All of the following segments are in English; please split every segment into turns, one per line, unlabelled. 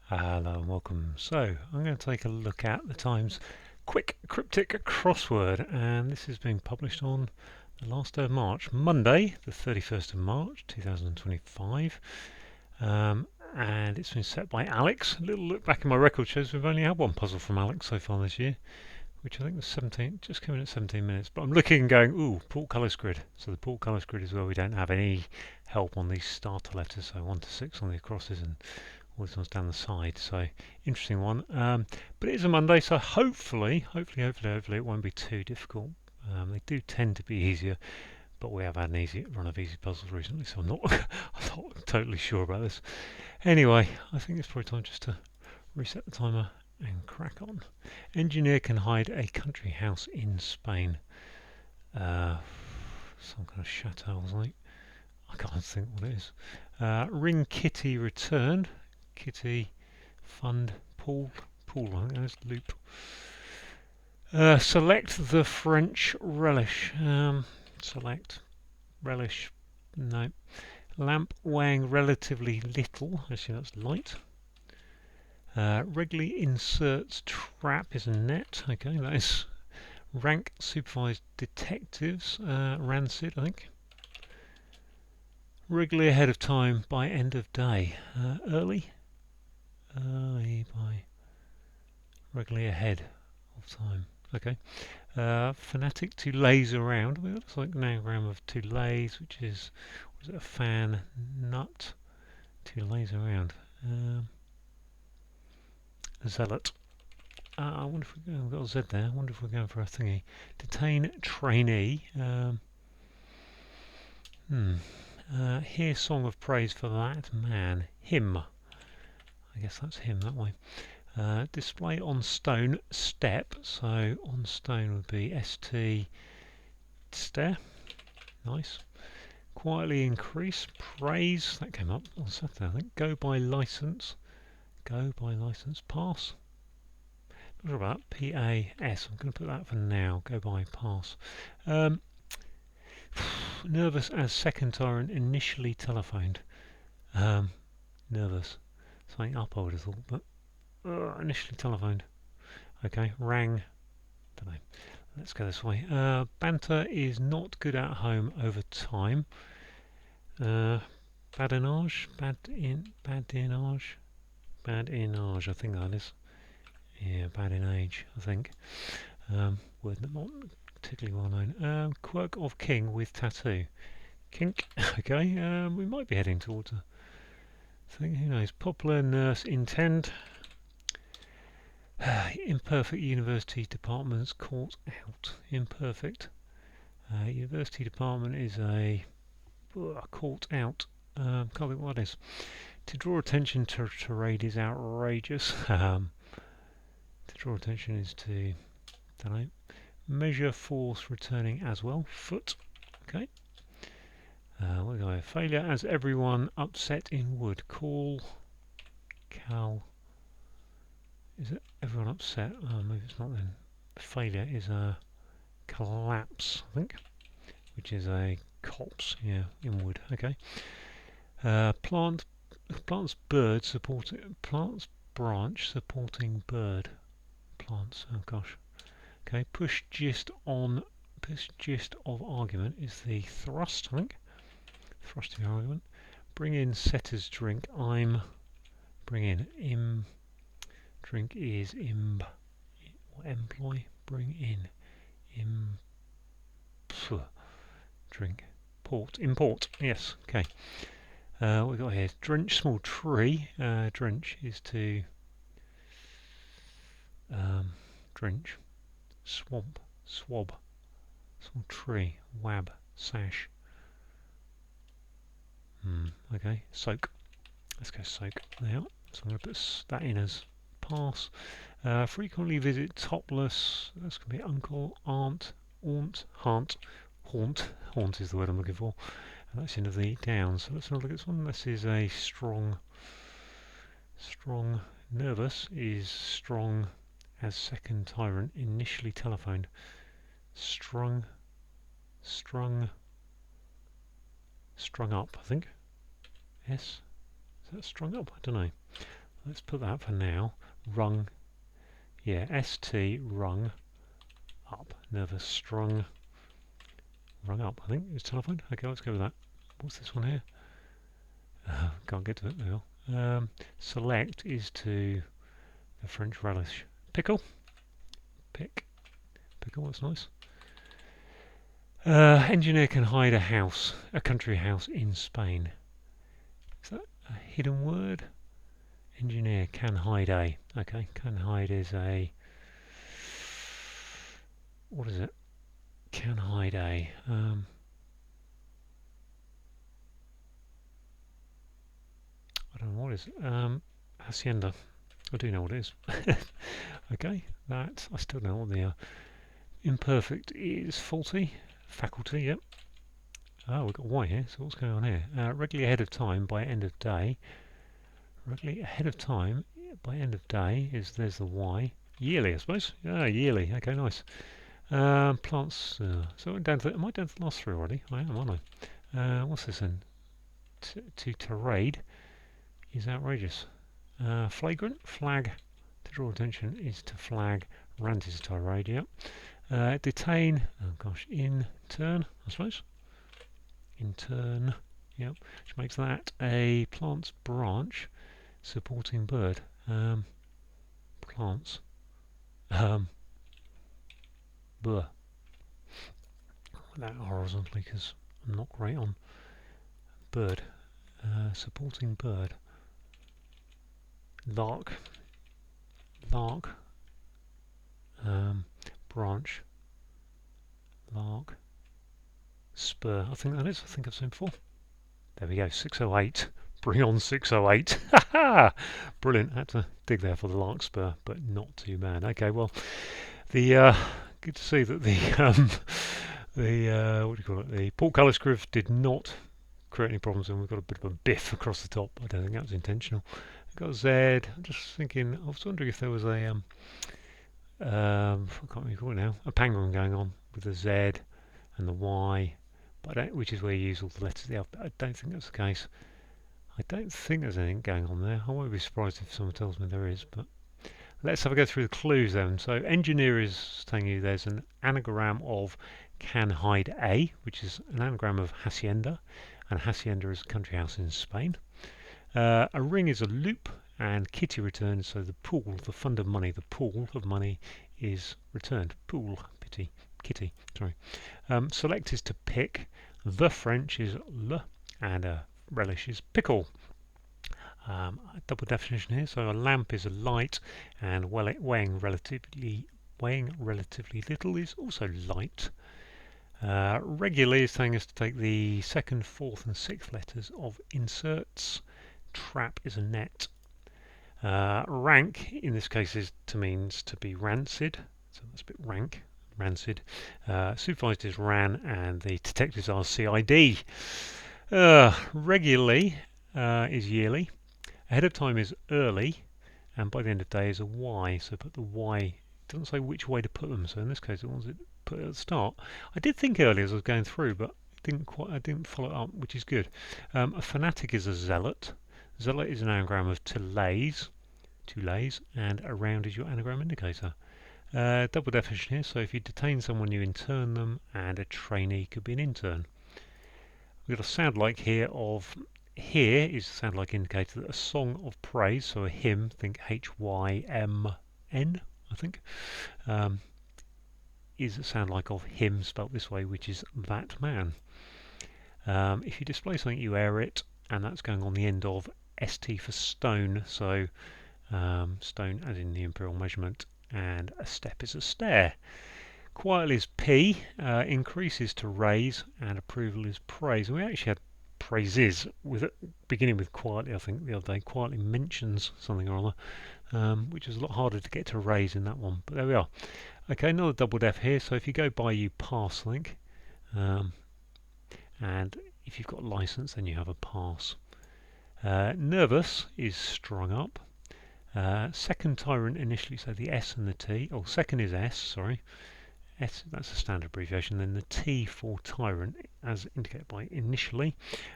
Hello and welcome. So I'm going to take a look at the Times quick cryptic crossword, and this is being published on the last day of March, Monday the 31st of March 2025, and it's been set by Alex. A little look back in my record shows we've only had one puzzle from Alex so far this year, which I think was 17, just coming at 17 minutes, but I'm looking and going, ooh, portcullis grid. So the portcullis grid is where we don't have any help on these starter letters, so 1 to 6 on the acrosses and all this one's down the side, so interesting one. But it is a Monday, so hopefully it won't be too difficult. They do tend to be easier, but we have had an easy run of easy puzzles recently, so I'm not I'm not totally sure about this. Anyway, I think it's probably time just to reset the timer and crack on. Engineer can hide a country house in Spain. Some kind of chateau, I think. I can't think what it is. Ring Kitty returned. Kitty, fund, pool, I think that's loop. Select the French relish. Select relish. No. Lamp weighing relatively little. Actually, that's light. Regularly inserts trap is a net. Okay, that is rank supervised detectives. Rancid, I think. Regularly ahead of time by end of day. Early by regularly ahead of time. Okay. Fanatic to laze around. Well, that's like an anagram of to laze, which is, was it a fan nut? To laze around. Zealot. I wonder if we've got a Z there. I wonder if we're going for a thingy. Detain trainee. Hear song of praise for that man. Him. I guess that's him that way. Display on stone, step. So on stone would be ST stair. Nice. Quietly increase. Praise. That came up on Saturday, I think. Go by license. Go by license. Pass. Not sure about that. PAS. I'm going to put that for now. Go by pass. Nervous as second tyrant initially telephoned. Nervous. Something up I would have thought, but initially telephoned. Okay, rang. Don't know. Let's go this way. Banter is not good at home over time. Badinage, badinage, I think that is. Yeah, badinage, I think. Word not particularly well known. Quirk of king with tattoo. Kink. Okay, we might be heading towards a thing. Who knows? Popular nurse intend. Imperfect university departments caught out. Imperfect. University department is a caught out. Can't think what it is. To draw attention to raid is outrageous. To draw attention is to, don't know. Measure force returning as well. Foot. Okay. What do I have? Failure as everyone upset in wood. Call. Cal. Is it everyone upset? Oh, maybe it's not then. Failure is a collapse, I think, which is a copse, yeah, in wood. Okay. Plants bird supporting plants branch supporting bird. Plants. Oh gosh. Okay. Push gist of argument is the thrust, I think. Thrust of the argument. Bring in setter's drink. Bring in drink is imb. Or employ. Bring in drink. Import. Yes. Okay. What we got here? Drench small tree. Drench is to drench. Swamp. Swab. Small tree. Wab. Sash. Okay. Soak. Let's go soak. There. So I'm going to put that in as pass. Frequently visit topless. That's going to be uncle, aunt, haunt. Haunt is the word I'm looking for. And that's into the downs. So let's have a look at this one. This is a strong. Nervous is strong as second tyrant initially telephoned. Strung up, I think. Yes. Is that strung up? I don't know. Let's put that for now. Rung, yeah, ST, rung up. Nervous, strung, rung up, I think it's telephone. Okay, let's go with that. What's this one here? Can't get to it now. Select is to the French relish. Pickle. Pickle, that's nice. Engineer can hide a house, a country house in Spain. Is that a hidden word? Engineer can hide a. Okay, can hide is a. What is it? Can hide a. I don't know what it is. Hacienda. I do know what it is. Okay, that. I still don't know what the imperfect is. Faulty. Faculty, yep. Oh, we've got Y here, so what's going on here? Regularly ahead of time by end of day. Regularly ahead of time by end of day is, there's the Y. Yearly, I suppose. Yeah, yearly. Okay, nice. Plants. So I'm down to, am I down to the last three already? I am, aren't I? What's this then? To tirade is outrageous. Flagrant. Flag. To draw attention is to flag. Rant is tirade, yep. Detain. Oh gosh. In turn, I suppose. In turn. Yep. Which makes that a plant's branch supporting bird. Plants. Buh. That horizontally because I'm not great on bird. Supporting bird. Lark. Lark. Branch. Lark. Spur. I think that is. I think I've seen before. There we go. 608. Bring on 608. Ha ha! Brilliant. Had to dig there for the larkspur, but not too bad. Okay, well, the good to see that the what do you call it? The portcullis scriv did not create any problems, and we've got a bit of a biff across the top. I don't think that was intentional. We've got Z. I'm just thinking. I was wondering if there was a I can't recall it now. A pangram going on with the Z and the Y, but which is where you use all the letters of the alphabet. I don't think that's the case. I don't think there's anything going on there. I won't be surprised if someone tells me there is, but let's have a go through the clues then. So engineer is telling you there's an anagram of can hide a, which is an anagram of hacienda, and hacienda is a country house in Spain. A ring is a loop, and kitty returns, so the pool, the fund of money, the pool of money is returned. Pool, kitty, sorry. Select is to pick, the French is le, and relish is pickle. A double definition here. So a lamp is a light, and weighing relatively little is also light. Regularly is telling us to take the second, fourth, and sixth letters of inserts. Trap is a net. Rank in this case means to be rancid, so that's a bit rank. Rancid. Supervised is ran, and the detectives are CID. Regularly is yearly. Ahead of time is early, and by the end of day is a Y. So put the Y. It doesn't say which way to put them. So in this case, it wants it put it at the start. I did think earlier as I was going through, but I didn't follow it up, which is good. A fanatic is a zealot. Zealot is an anagram of to lays, and around is your anagram indicator. Double definition here. So if you detain someone, you intern them, and a trainee could be an intern. We've got a sound like here of. Here is a sound like indicator that a song of praise, so a hymn, think HYMN, I think, is a sound like of him spelt this way, which is that man. If you display something, you air it, and that's going on the end of ST for stone, so stone as in the imperial measurement, and a step is a stair. Quietly is P, increases to raise, and approval is praise. And we actually had praises with it beginning with quietly, I think, the other day. Quietly mentions something or other, which is a lot harder to get to raise in that one, but there we are. Okay, another double def here. So if you go by, you pass link, and if you've got a license, then you have a pass. Nervous is strung up. Second tyrant initially, so the S and the T. Oh, second is S, sorry. S, that's a standard abbreviation. Then the T for tyrant, as indicated by initially.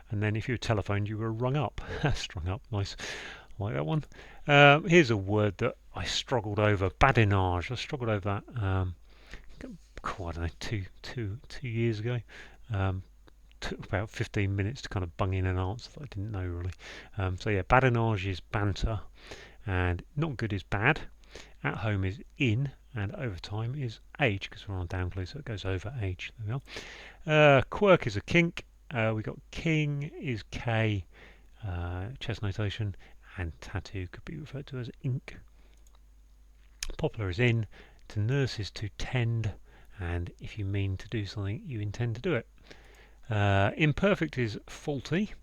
And then if you were telephoned, you were rung up. Strung up, nice. I like that one. Here's a word that I struggled over. Badinage. I struggled over that. I don't know, two years ago. Took about 15 minutes to kind of bung in an answer that I didn't know really. So yeah, badinage is banter, and not good is bad. At home is in, and overtime is age, because we're on down clue, so it goes over age. There we are. Quirk is a kink. We got king is K, chess notation, and tattoo could be referred to as ink. Poplar is in. To nurse is to tend, and if you mean to do something, you intend to do it. Imperfect is faulty.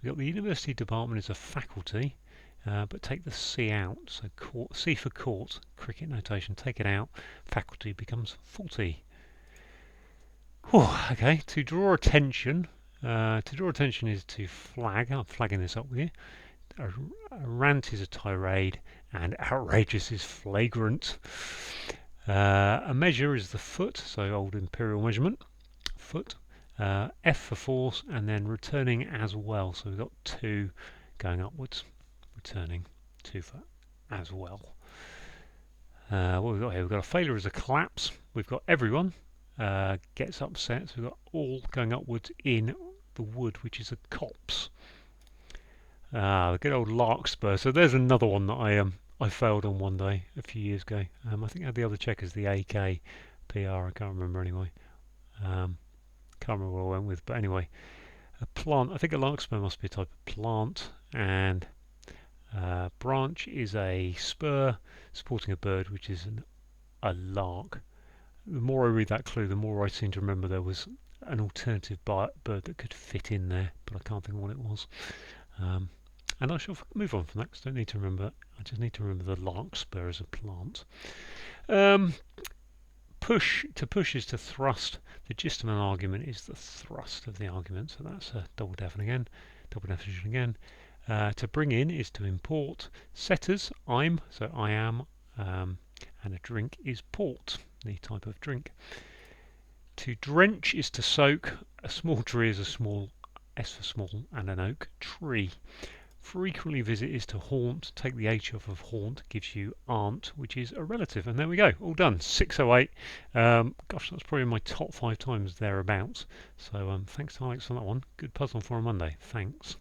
We've got the university department is a faculty, but take the C out. So C for court, cricket notation, take it out. Faculty becomes faulty. Whew, okay, to draw attention. Is to flag. I'm flagging this up with you. A rant is a tirade, and outrageous is flagrant. A measure is the foot, so old imperial measurement, foot. F for force, and then returning as well. So we've got 2 going upwards, returning 2 for as well. What we've got here? We've got a failure as a collapse. We've got everyone gets upset. So we've got all going upwards in the wood, which is a copse. The good old larkspur. So there's another one that I failed on one day a few years ago. I think I had the other check as the AK PR. I can't remember anyway. Can't remember what I went with, but anyway, a plant. I think a larkspur must be a type of plant, and branch is a spur supporting a bird, which is a lark. The more I read that clue, the more I seem to remember there was an alternative bird that could fit in there, but I can't think of what it was. And I shall move on from that, because I don't need to remember. I just need to remember the larkspur as a plant. Push is to thrust. The gist of an argument is the thrust of the argument, so that's a double definition again. To bring in is to import. Setters, I'm, so I am, and a drink is port, the type of drink. To drench is to soak. A small tree is a small, S for small, and an oak tree. Frequently visit is to haunt. Take the H off of haunt, gives you aunt, which is a relative. And there we go, all done. 608. Gosh, that's probably my top 5 times thereabouts. So thanks to Alex on that one. Good puzzle for a Monday. Thanks.